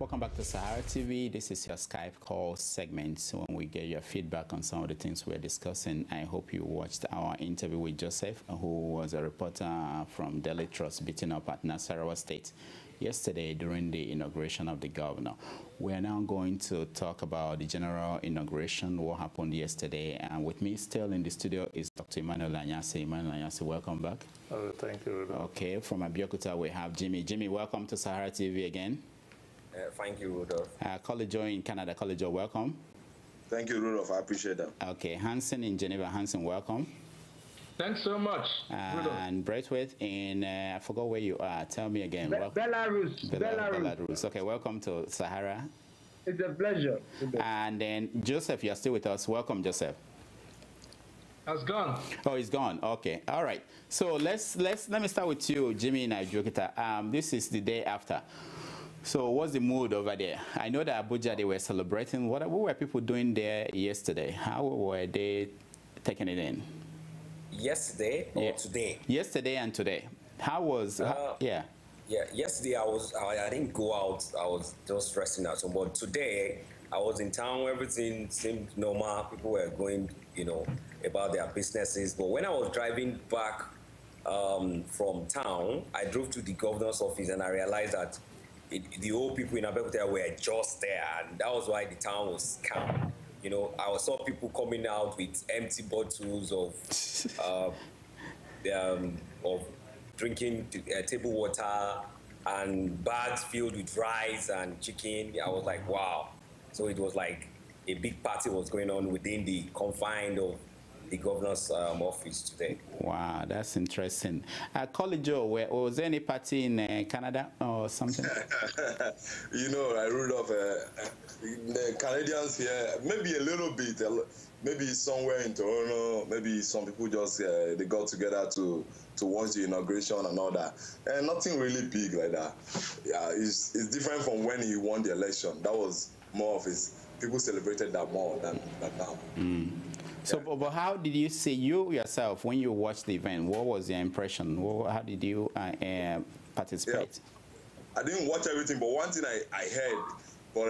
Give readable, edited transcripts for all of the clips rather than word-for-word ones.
Welcome back to Sahara TV. This is your Skype call segment when we get your feedback on some of the things we're discussing. I hope you watched our interview with Joseph, who was a reporter from Delhi Trust beating up at Nasarawa State yesterday during the inauguration of the governor. We are now going to talk about the general inauguration, what happened yesterday. And with me still in the studio is Dr. Emmanuel Anyase. Emmanuel Anyase, welcome back. Oh, thank you, Rudolph. Okay, from Abeokuta we have Jimmy. Jimmy, welcome to Sahara TV again. Thank you, Rudolph. College in Canada. College, welcome. Thank you, Rudolph. I appreciate that. Okay, Hansen in Geneva. Hansen, welcome. Thanks so much, Rudolph. And Braithwaite in, I forgot where you are. Tell me again. Belarus. Belarus. Okay, welcome to Sahara. It's a pleasure. And then Joseph, you're still with us. Welcome, Joseph. Has gone. Oh, he's gone. Okay. All right. So let me start with you, Jimmy in Abeokuta. This is the day after. So what's the mood over there? I know that Abuja, they were celebrating. What were people doing there yesterday? How were they taking it in? Yesterday or today? Yesterday and today. How was, yeah. Yeah, yesterday I didn't go out. I was just resting at home. But today I was in town. Everything seemed normal. People were going, about their businesses. But when I was driving back from town, I drove to the governor's office and I realized that the old people in Abeokuta were just there, and that was why the town was calm. I saw people coming out with empty bottles of drinking table water and bags filled with rice and chicken. I was like, wow. So it was like a big party was going on within the confines of the governor's office today. Wow, that's interesting. College, was there any party in Canada or something? I ruled off the Canadians here, maybe a little bit, maybe somewhere in Toronto, maybe some people just, they got together to watch the inauguration and all that. And nothing really big like that. Yeah, it's different from when he won the election. That was more of his, people celebrated that more than now. So, but how did you see yourself when you watched the event? What was your impression? How did you participate? Yeah. I didn't watch everything, but one thing I heard, but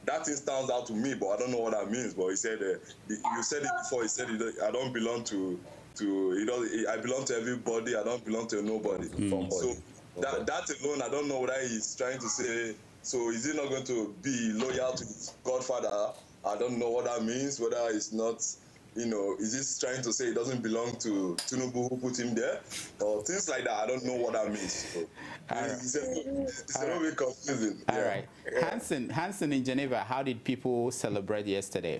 that thing stands out to me, but I don't know what that means. But he said, you said it before. He said, I don't belong to I belong to everybody. I don't belong to nobody. So that alone, I don't know what he's trying to say. So is he not going to be loyal to his godfather? I don't know what that means, whether it's not, is he trying to say it doesn't belong to Tinubu who put him there? Or things like that. I don't know what that means. So it's a little bit confusing. All right. Hansen in Geneva, how did people celebrate yesterday?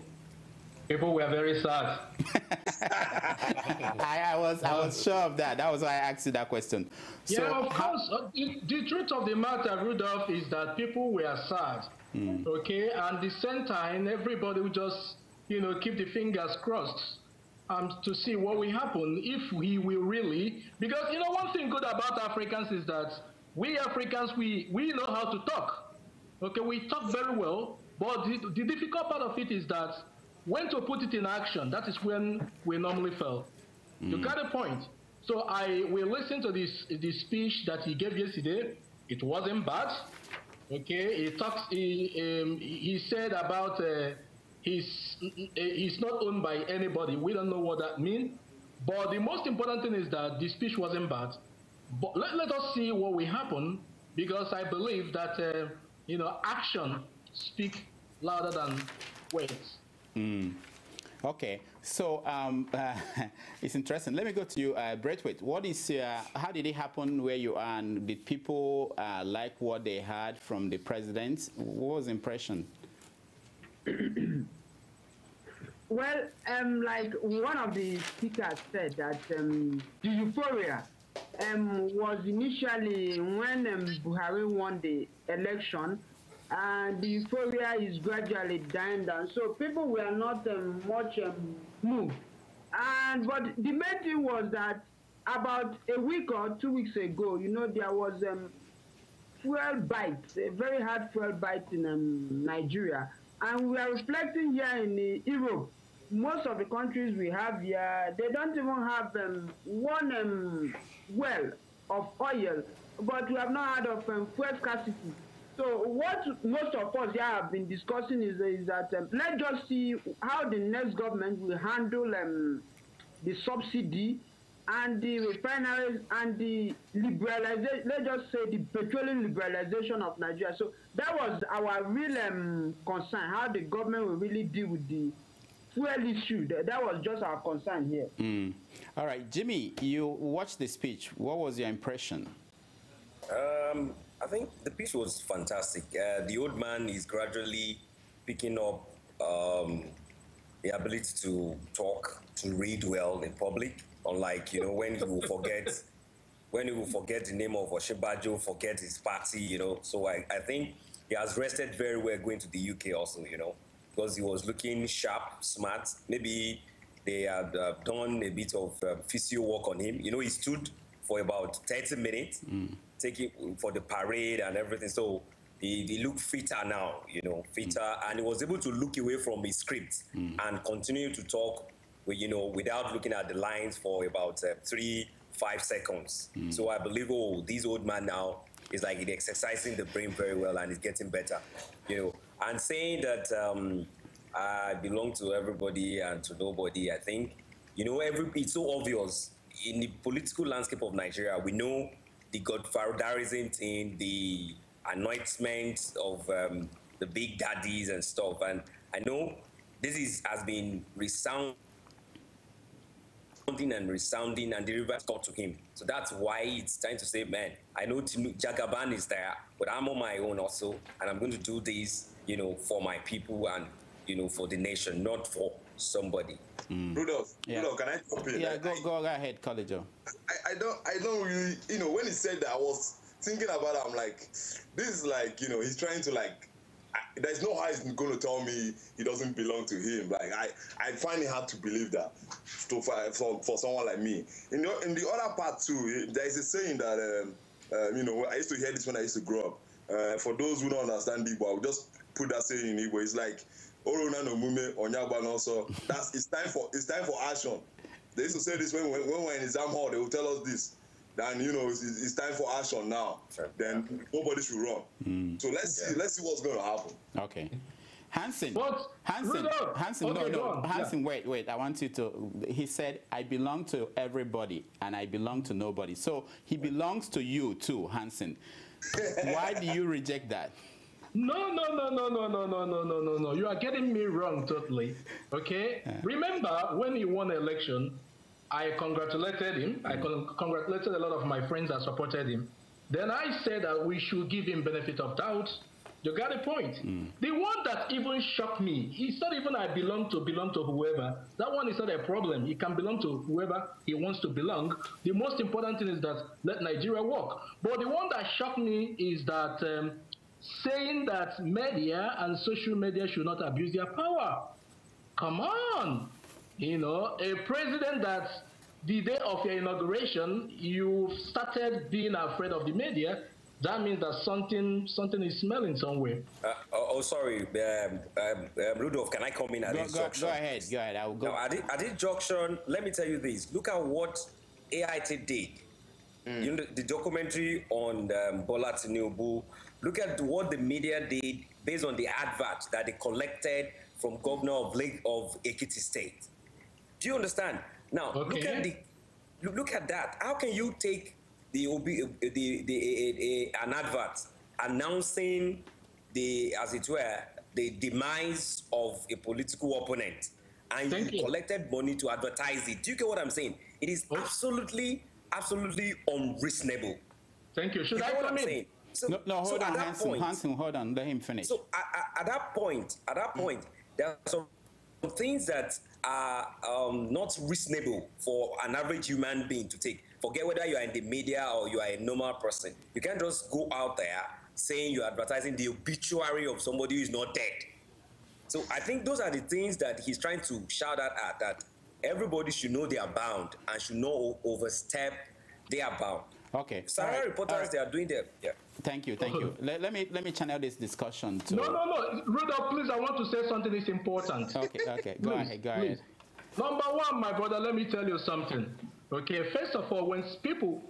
People were very sad. I was sure of that. That was why I asked you that question. Yeah, so of course. The truth of the matter, Rudolph, is that people were sad. Okay, and at the same time, everybody would just, keep the fingers crossed to see what will happen if he will really. Because, one thing good about Africans is that we Africans, we know how to talk. Okay, we talk very well, but the difficult part of it is that when to put it in action, that is when we normally fail. You got a point. So I will listen to the speech that he gave yesterday. It wasn't bad. Okay, he said about he's not owned by anybody. We don't know what that means. But the most important thing is that the speech wasn't bad. But let us see what will happen, because I believe that action speaks louder than words. Okay, so it's interesting. Let me go to you, Braithwaite. How did it happen where you are? And did people like what they heard from the president? What was the impression? Well, like one of the speakers said, that the euphoria was initially when Buhari won the election, and the euphoria is gradually dying down. So people were not much moved. But the main thing was that about a week or 2 weeks ago, there was fuel bites, a very hard fuel bite in Nigeria. And we are reflecting here in Europe. Most of the countries we have here, they don't even have one well of oil, but we have not heard of fuel scarcity. So what most of us here have been discussing is that let's just see how the next government will handle the subsidy and the refineries and the liberalization, let's just say the petroleum liberalization of Nigeria. So that was our real concern, how the government will really deal with the fuel issue. That was just our concern here. All right, Jimmy, you watched the speech. What was your impression? I think the speech was fantastic. The old man is gradually picking up the ability to talk, to read well in public. Unlike, you know, when he will forget, the name of Oshibajo, forget his party, you know. So I think he has rested very well going to the UK also, you know, because he was looking sharp, smart. Maybe they had done a bit of physio work on him. You know, he stood for about 30 minutes, taking for the parade and everything. So he looked fitter now, you know, fitter, and he was able to look away from his script and continue to talk, you know, without looking at the lines for about 3-5 seconds. So I believe, this old man now is like he's exercising the brain very well and he's getting better, you know. And saying that I belong to everybody and to nobody, I think, you know, it's so obvious in the political landscape of Nigeria. We know the godfatherism thing, the anointment of the big daddies and stuff. And I know this has been resounding and the river got to him. So that's why it's time to say, man, I know Jagaban is there, but I'm on my own also, and I'm going to do this, you know, for my people and, you know, for the nation, not for somebody. Rudolph, Rudolph, can I jump in? Yeah, go ahead, Collejo. I don't really, you know, when he said that, I was thinking about it. I'm like, this is like, you know, he's trying to like, there's no how he's going to tell me he doesn't belong to him. Like, I find it hard to believe that for someone like me. In the other part too, there is a saying that, you know, I used to hear this when I used to grow up. For those who don't understand Igbo, I would just put that saying in Igbo. It's like, Orona no mume onyagba also. It's time for action. They used to say this when we're in exam hall. They will tell us this. Then, you know, it's time for action now. Sure. Then nobody should run. So let's see what's going to happen. Okay. Hansen, wait. I want you to, he said, I belong to everybody and I belong to nobody. So he belongs to you too, Hansen. Why do you reject that? No. You are getting me wrong totally. Okay? Yeah. Remember, when he won the election, I congratulated him. I congratulated a lot of my friends that supported him. Then I said that we should give him benefit of doubt. You got a point. The one that even shocked me, it's not even I belong to whoever. That one is not a problem. He can belong to whoever he wants to belong. The most important thing is that let Nigeria work. But the one that shocked me is that saying that media and social media should not abuse their power. Come on. You know, a president that the day of your inauguration, you started being afraid of the media, that means that something is smelling somewhere. Sorry, Rudolph, can I come in at this junction? Go ahead. I will go. Now, at this junction, let me tell you this. Look at what AIT did. You know, the documentary on Bola Tinubu. Look at what the media did based on the advert that they collected from governor of Ekiti State. Do you understand? Now, look at that. How can you take an advert announcing as it were, the demise of a political opponent, and you collected money to advertise it? Do you get what I'm saying? It is absolutely unreasonable. Thank you. Should I come in? So, no, hold on, Hansen, hold on. Let him finish. So at that point, there are some things that are not reasonable for an average human being to take. Forget whether you are in the media or you are a normal person. You can't just go out there saying you're advertising the obituary of somebody who is not dead. So I think those are the things that he's trying to shout at, that everybody should know they are bound and should not overstep their bound. Okay. Sahara reporters, they are doing their... Yeah. Thank you. Let me channel this discussion to... No. Rudolph, please, I want to say something that's important. Okay. Go ahead. Number one, my brother, let me tell you something. Okay, first of all, when people,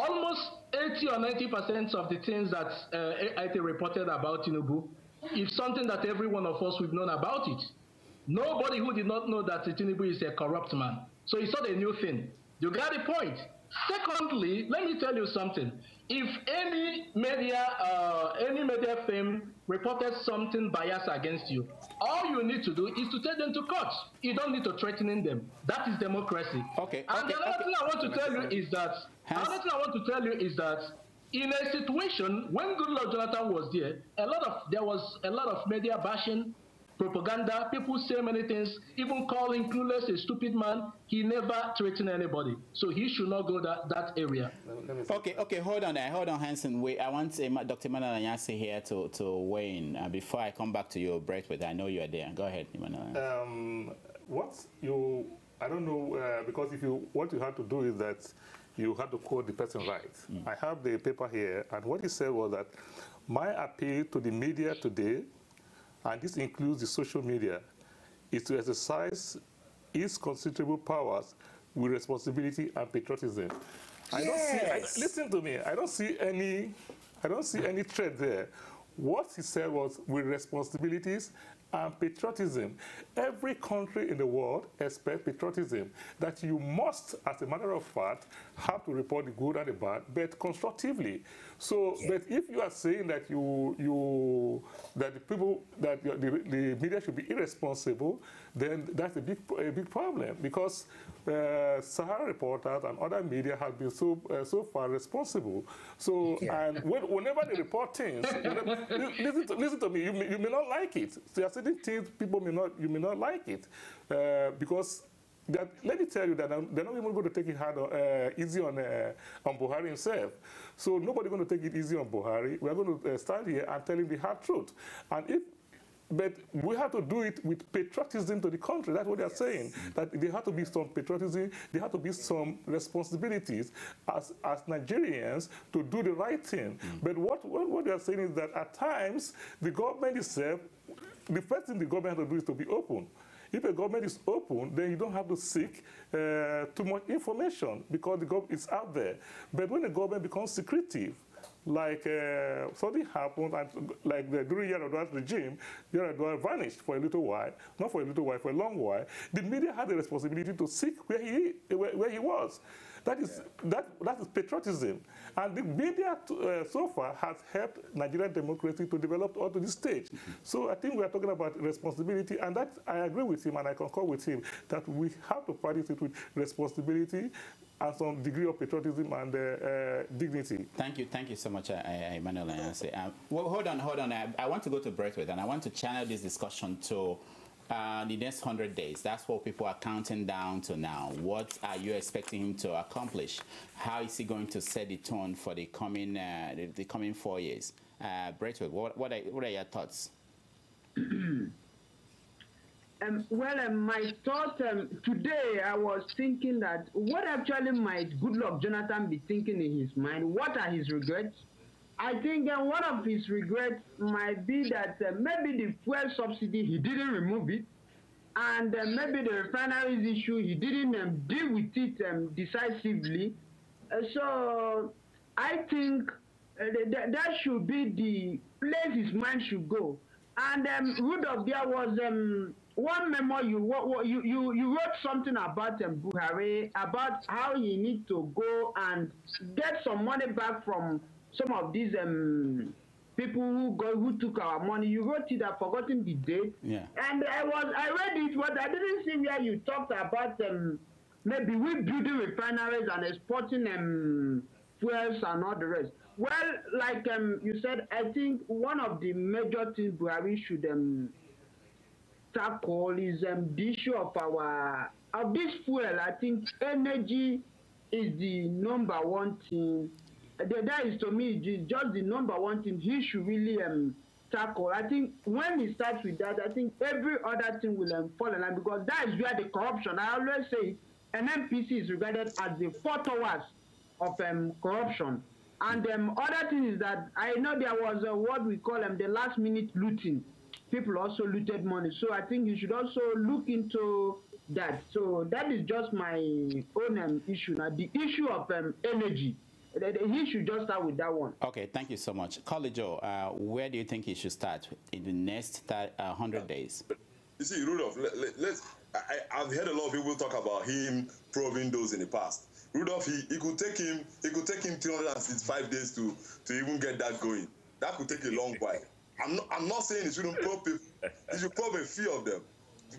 almost 80 or 90% of the things that IT reported about Tinubu is something that every one of us we've known about it. Nobody who did not know that Tinubu is a corrupt man. So it's not a new thing. You got the point. Secondly, let me tell you something. If any media firm reported something biased against you, all you need to do is to take them to court. You don't need to threaten them. That is democracy. Okay. And another thing I want to tell you is that in a situation when Goodluck Jonathan was there was a lot of media bashing, propaganda, people say many things, even calling Clueless a stupid man. He never threatened anybody. So he should not go that area. Okay, hold on, Hanson. I want Dr. Emmanuel Anyasi here to weigh in before I come back to you, Braithwaite. I know you are there. Go ahead, Emmanuel. I don't know, because what you have to do is that you have to quote the person right. I have the paper here, and what he said was that my appeal to the media today, and this includes the social media, is to exercise its considerable powers with responsibility and patriotism. Listen to me. I don't see any threat there. What he said was with responsibilities and patriotism. Every country in the world expects patriotism, that you must, as a matter of fact, have to report the good and the bad, but constructively. So, but if you are saying that the media should be irresponsible, then that's a big problem, because Sahara reporters and other media have been so far responsible. So, and whenever they report things, listen to me. You may not like it. There are certain things you may not like it, because let me tell you that they're not even going to take it easy on Buhari himself. So nobody's going to take it easy on Buhari. We're going to stand here and tell him the hard truth. But we have to do it with patriotism to the country. That's what they're saying. That there have to be some patriotism, there have to be some responsibilities as Nigerians to do the right thing. But what they're saying is that at times, the government itself, the first thing the government has to do is to be open. If a government is open, then you don't have to seek too much information, because the government is out there. But when the government becomes secretive, like something happened, and like during Yar'Adua's regime, Yar'Adua vanished for a little while, not for a little while, for a long while. The media had the responsibility to seek where he was. That is patriotism. And the media so far has helped Nigerian democracy to develop onto this stage. So I think we are talking about responsibility, and that I agree with him and I concur with him that we have to practice it with responsibility and some degree of patriotism and dignity. Thank you so much, Emmanuel Anyasi. Well, hold on. I want to go to Braithwaite, and I want to channel this discussion to the next 100 days. That's what people are counting down to now. What are you expecting him to accomplish? How is he going to set the tone for the coming 4 years? Braithwaite, what are your thoughts? My thought today, I was thinking that what actually might Goodluck Jonathan be thinking in his mind? What are his regrets? I think one of his regrets might be that maybe the fuel subsidy, he didn't remove it, and maybe the refineries issue, he didn't deal with it decisively. So I think that should be the place his mind should go. And Rudolph, there was one memo you wrote something about Buhari, about how he needs to go and get some money back from some of these people who took our money. You wrote it, I've forgotten the date. Yeah. And I read it, but I didn't see where you talked about maybe we building refineries and exporting fuels and all the rest. Well, like you said, I think one of the major things Buhari should tackle is the issue of this fuel. I think energy is the number one thing. That is, to me, just the number one thing he should really tackle. I think when he starts with that, I think every other thing will fall in line, because that is where the corruption, I always say, an NPC is regarded as the followers of corruption. And other thing is that I know there was what we call the last minute looting. People also looted money. So I think you should also look into that. So that is just my own issue. Now, the issue of energy. He should just start with that one. Okay, thank you so much. Collejo, where do you think he should start in the next 100 days? You see, Rudolph, I've heard a lot of people talk about him proving those in the past. Rudolph, it could take him 365 days to even get that going. That could take a long while. I'm not saying he shouldn't probe people. He should probe a few of them,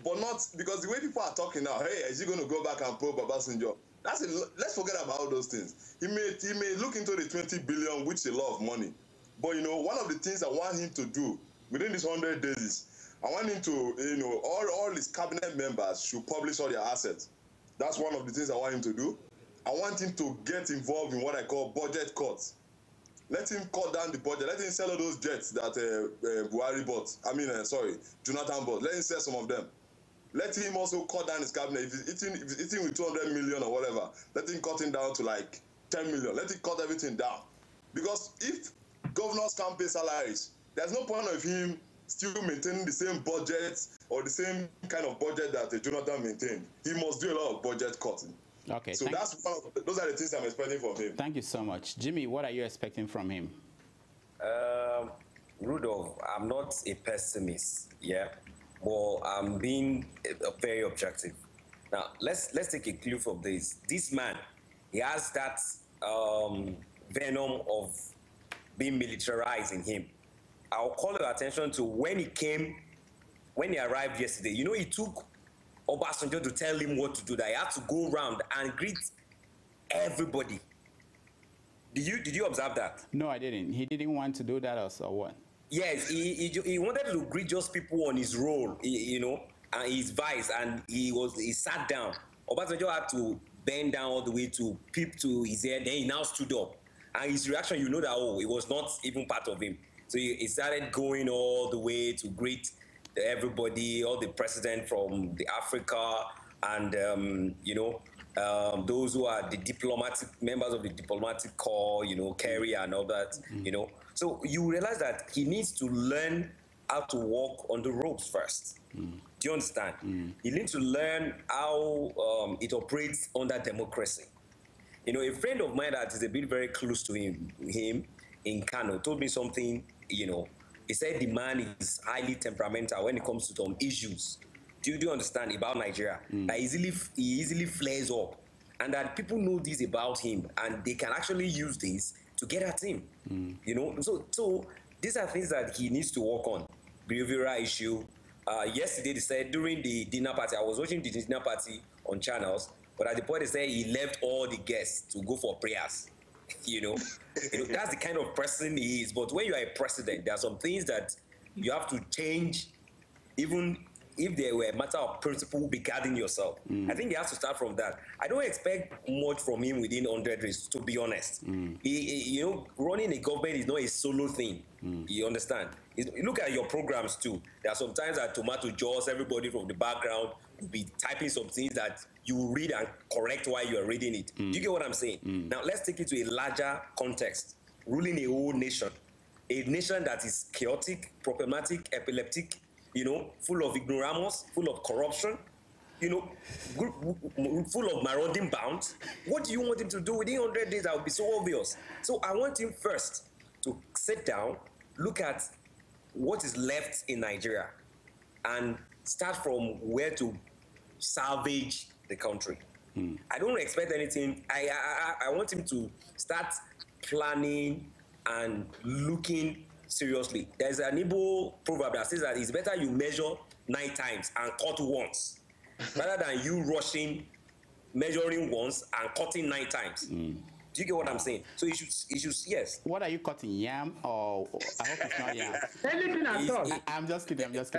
but not because the way people are talking now. Hey, is he going to go back and probe Obasanjo? Let's forget about all those things. He may look into the 20 billion, which is a lot of money. But one of the things I want him to do within these 100 days is I want him to, all his cabinet members should publish all their assets. That's one of the things I want him to do. I want him to get involved in what I call budget cuts. Let him cut down the budget. Let him sell all those jets that Buhari bought. Jonathan bought. Let him sell some of them. Let him also cut down his cabinet. If he's eating with 200 million or whatever, let him cut it down to like 10 million. Let him cut everything down. Because if governors can't pay salaries, there's no point of him still maintaining the same budget or the same kind of budget that Jonathan maintained. He must do a lot of budget cutting. Okay. So those are the things I'm expecting from him. Thank you so much. Jimmy, what are you expecting from him? Rudolph, I'm not a pessimist, yeah, but I'm being very objective. Now, let's take a clue from this. This man, he has that venom of being militarized in him. I'll call your attention to when he arrived yesterday. He took Obasanjo to tell him what to do, that he had to go around and greet everybody. Did you observe that? No, I didn't. He didn't want to do that or what? Yes, he wanted to greet just people on his role, and his vice, and he sat down. Obasanjo had to bend down all the way to peep to his ear, then he now stood up. And his reaction, it was not even part of him. So he started going all the way to greet everybody, all the president from the Africa, and those who are the diplomatic members of the diplomatic corps, Kerry and all that, So you realize that he needs to learn how to walk on the ropes first. Do you understand? He needs to learn how it operates under democracy. A friend of mine that is a bit very close to him in Kano told me something, he said the man is highly temperamental when it comes to some issues. Do you understand about Nigeria? That he easily flares up, and that people know this about him, and they can actually use this to get at him. So these are things that he needs to work on. Behavioral issue. Yesterday they said during the dinner party, I was watching the dinner party on channels, but at the point they said he left all the guests to go for prayers. That's the kind of person he is. But when you are a president, there are some things that you have to change, even if they were a matter of principle regarding yourself. I think he has to start from that. I don't expect much from him within 100 days, to be honest. Running a government is not a solo thing. You understand? Look at your programs too. There are some times that Tomato Jaws, everybody from the background will be typing some things that you read and correct while you are reading it. Do you get what I'm saying? Now let's take it to a larger context. Ruling a whole nation, a nation that is chaotic, problematic, epileptic, full of ignoramus, full of corruption, full of marauding bounds. What do you want him to do within 100 days? That would be so obvious. So I want him first to sit down, look at what is left in Nigeria, and start from where to salvage the country. I don't expect anything. I want him to start planning and looking seriously. There's an Igbo proverb that says that it's better you measure 9 times and cut once, rather than you rushing, measuring once and cutting 9 times. Do you get what I'm saying? So you should, yes. What are you cutting, yam or? I hope it's not yam. Anything at all. I'm just kidding. No, right.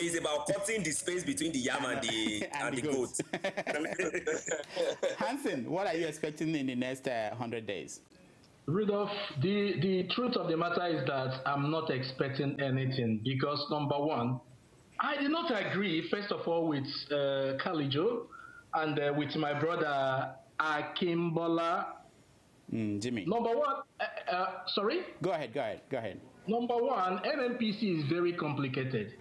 It's about cutting the space between the yam and the goat. Hansen, what are you expecting in the next 100 days? Rudolph, the truth of the matter is that I'm not expecting anything because, number one, I did not agree, first of all, with Kalijo and with my brother Akimbola. Jimmy. Number one, sorry? Go ahead. Number one, NNPC is very complicated,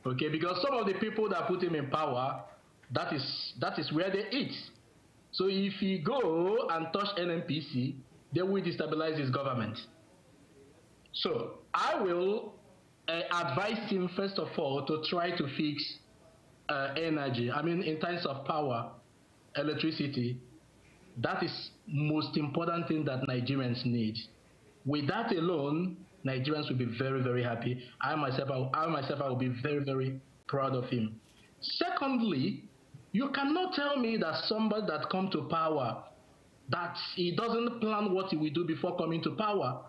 okay? Because some of the people that put him in power, that is where they eat. So if he go and touch NNPC, they will destabilize his government. So I will advise him, first of all, to try to fix energy. I mean, in terms of power, electricity, that is most important thing that Nigerians need. With that alone, Nigerians will be very, very happy. I myself, I will be very, very proud of him. Secondly, you cannot tell me that somebody that come to power, that he doesn't plan what he will do before coming to power.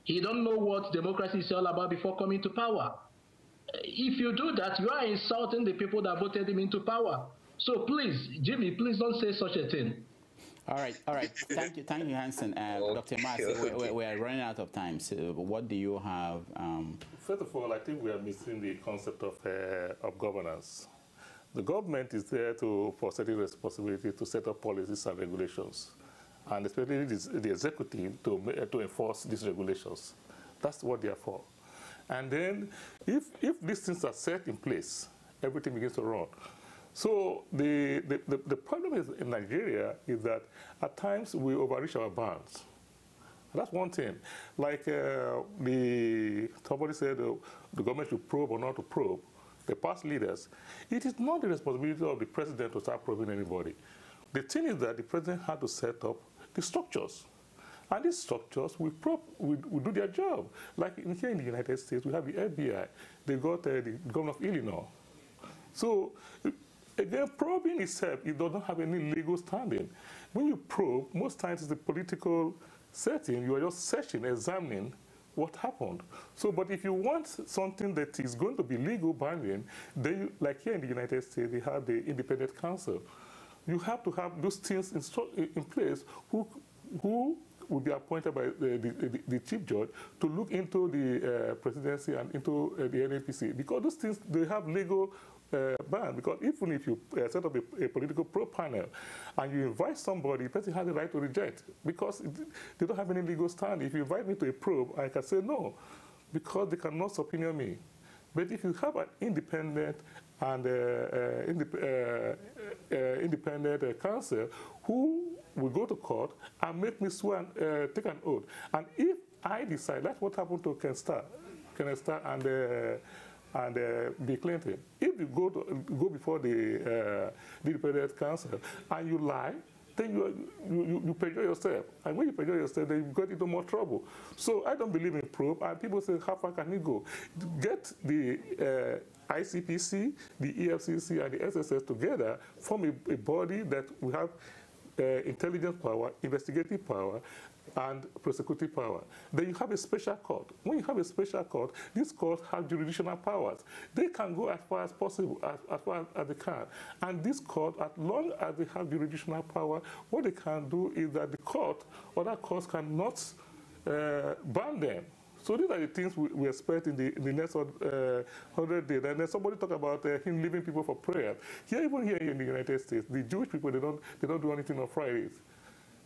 He don't know what democracy is all about before coming to power. If you do that, you are insulting the people that voted him into power. So please, Jimmy, please don't say such a thing. All right. Thank you, Hanson. Dr. Marcy, we are running out of time. So what do you have? First of all, I think we are missing the concept of governance. The government is there for certain responsibility to set up policies and regulations, and especially the executive to enforce these regulations. That's what they are for. And then, if these things are set in place, everything begins to run. So the problem is in Nigeria is that at times we overreach our bounds. That's one thing. Like somebody said the government should probe or not to probe the past leaders. It is not the responsibility of the president to start probing anybody. The thing is that the president had to set up the structures. And these structures will do their job. Like here in the United States, we have the FBI. They got the governor of Illinois. So again, probing itself, it doesn't have any legal standing. When you probe, most times it's the political setting. You are just searching, examining what happened. So, but if you want something that is going to be legal binding, then you, like here in the United States, they have the independent counsel. You have to have those things in place who will be appointed by the chief judge to look into the presidency and into the NNPC, because those things, they have legal ban. Because even if you set up a political probe panel and you invite somebody, the person has the right to reject, because they don't have any legal stand. If you invite me to a probe, I can say no, because they cannot subpoena me. But if you have an independent and independent counsel who will go to court and make me swear and take an oath, and if I decide, that's what happened to Ken Starr and Bill Clinton. If you go before the independent counsel and you lie, then you perjure yourself. And when you perjure yourself, then you get into more trouble. So I don't believe in probe. And people say, how far can you go? Get the ICPC, the EFCC, and the SSS together, form a body that will have intelligence power, investigative power, and prosecutive power. Then you have a special court. When you have a special court, these courts have jurisdictional powers. They can go as far as possible, as far as they can. And this court, as long as they have jurisdictional power, what they can do is that the court, other courts cannot ban them. So these are the things we expect in the next 100 days. And then somebody talked about him leaving people for prayer. Even here in the United States, the Jewish people, they don't do anything on Fridays.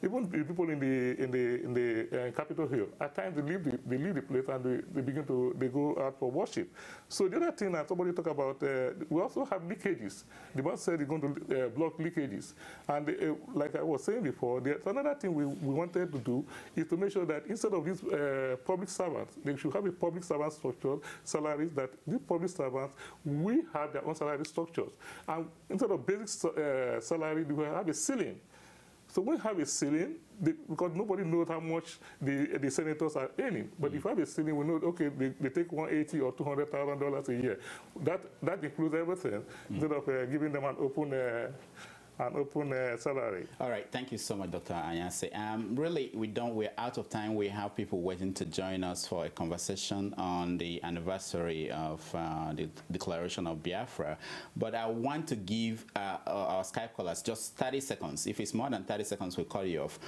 Even the people in the Capitol Hill, at times they leave the place and they go out for worship. So the other thing that somebody talked about, we also have leakages. The man said he's going to block leakages. And like I was saying before, there's another thing we wanted to do is to make sure that instead of these public servants, they should have a public servant structure, salaries, that these public servants, we have their own salary structures. And instead of basic salary, we have a ceiling. So when you have a ceiling, because nobody knows how much the senators are earning, but if you have a ceiling, we know, okay, they take $180,000 or $200,000 a year. That includes everything, instead of giving them an open salary. All right, thank you so much, Dr. Anyase. Really, we're out of time. We have people waiting to join us for a conversation on the anniversary of the Declaration of Biafra. But I want to give our Skype callers just 30 seconds. If it's more than 30 seconds, we'll call you off.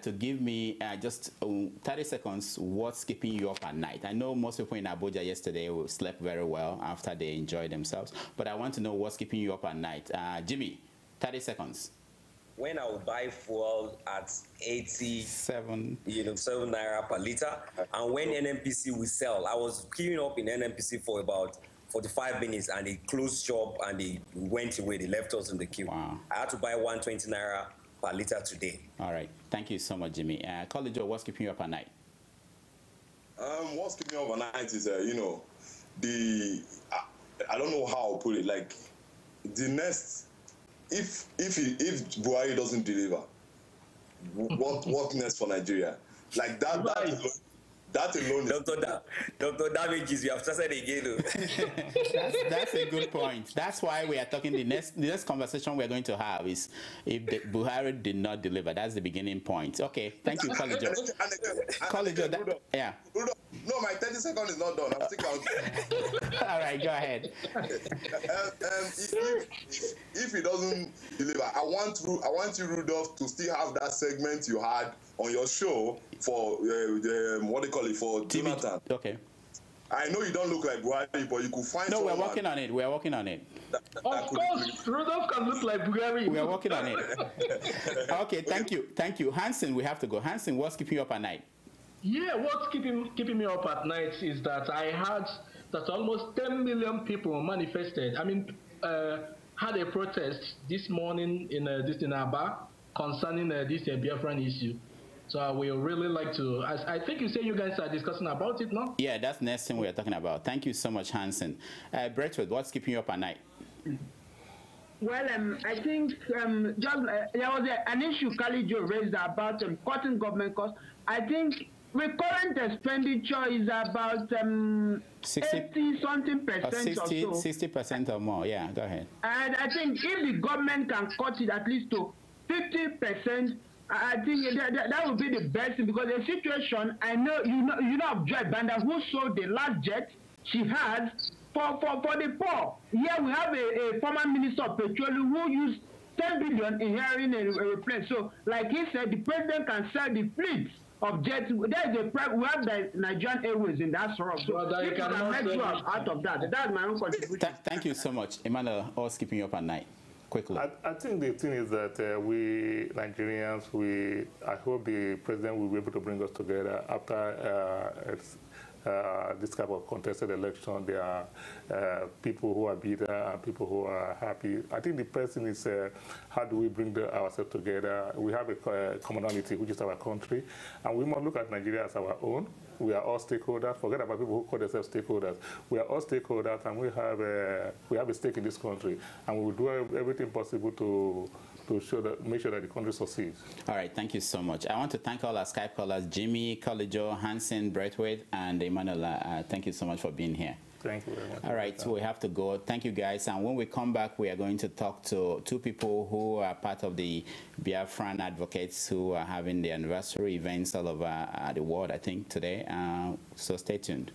To give me just 30 seconds, what's keeping you up at night? I know most people in Abuja yesterday slept very well after they enjoyed themselves, but I want to know what's keeping you up at night. Jimmy, 30 seconds. When I would buy fuel at 87 naira per liter, and when NNPC will sell, I was queuing up in NNPC for about 45 minutes, and they closed shop and they went away. They left us in the queue. Wow. I had to buy 120 naira per liter today. All right. Thank you so much, Jimmy. College, what's keeping you up at night? What's keeping me up at night is, you know, I don't know how I'll put it. Like, the next, if Buhari doesn't deliver, what next for Nigeria? Like that alone. Dr. Damages, you have started again. That's a good point. That's why we are talking. The next conversation we are going to have is if Buhari did not deliver. That's the beginning point. Okay, thank you, College. Yeah. No, my 30 seconds is not done. I'm still counting. All right, go ahead. If he doesn't deliver, I want you, Rudolph, to still have that segment you had on your show for what they call it, for TV. Jonathan. Okay. I know you don't look like Buhari, but you could find. No, we're working on it. We're working on it. Of course, Rudolph can look like Buhari. We are working on it. Okay, thank you. Hansen, we have to go. Hansen, what's keeping you up at night? Yeah, what's keeping me up at night is that I heard that almost 10 million people manifested. I mean, had a protest this morning in Aba concerning this Biafran issue. So I will really like to. I think you say you guys are discussing about it, no? Yeah, that's the next thing we are talking about. Thank you so much, Hansen. Brentwood, what's keeping you up at night? Well, I think there was an issue Cali raised about cutting government costs. I think recurrent expenditure is about 80-something percent or so. 60% or more, yeah, go ahead. And I think if the government can cut it at least to 50%, I think that would be the best thing, because the situation, I know, you know of Joy Banda, who sold the last jet she had for the poor. Here we have a former minister of petroleum who used 10 billion in hiring a plane. So, like he said, the president can sell the fleet of jets. There is we have the Nigerian Airways in that sort of. So if you can make sure out of that. That's my own contribution. Thank you so much, Emmanuel. What's keeping you up at night? Quickly. I think the thing is that we Nigerians, I hope the president will be able to bring us together after this type of contested election. There are people who are bitter and people who are happy. I think the person is how do we bring ourselves together? We have a commonality, which is our country, and we must look at Nigeria as our own. We are all stakeholders. Forget about people who call themselves stakeholders. We are all stakeholders, and we have a stake in this country, and we will do everything possible to make sure that the country succeeds. All right, thank you so much. I want to thank all our Skype callers, Jimmy, Collejo, Hansen, Brentwood, and Emmanuel. Thank you so much for being here. Thank you very much. All right, so we have to go. Thank you, guys. And when we come back, we are going to talk to two people who are part of the Biafran advocates who are having the anniversary events all over the world, I think, today. So stay tuned.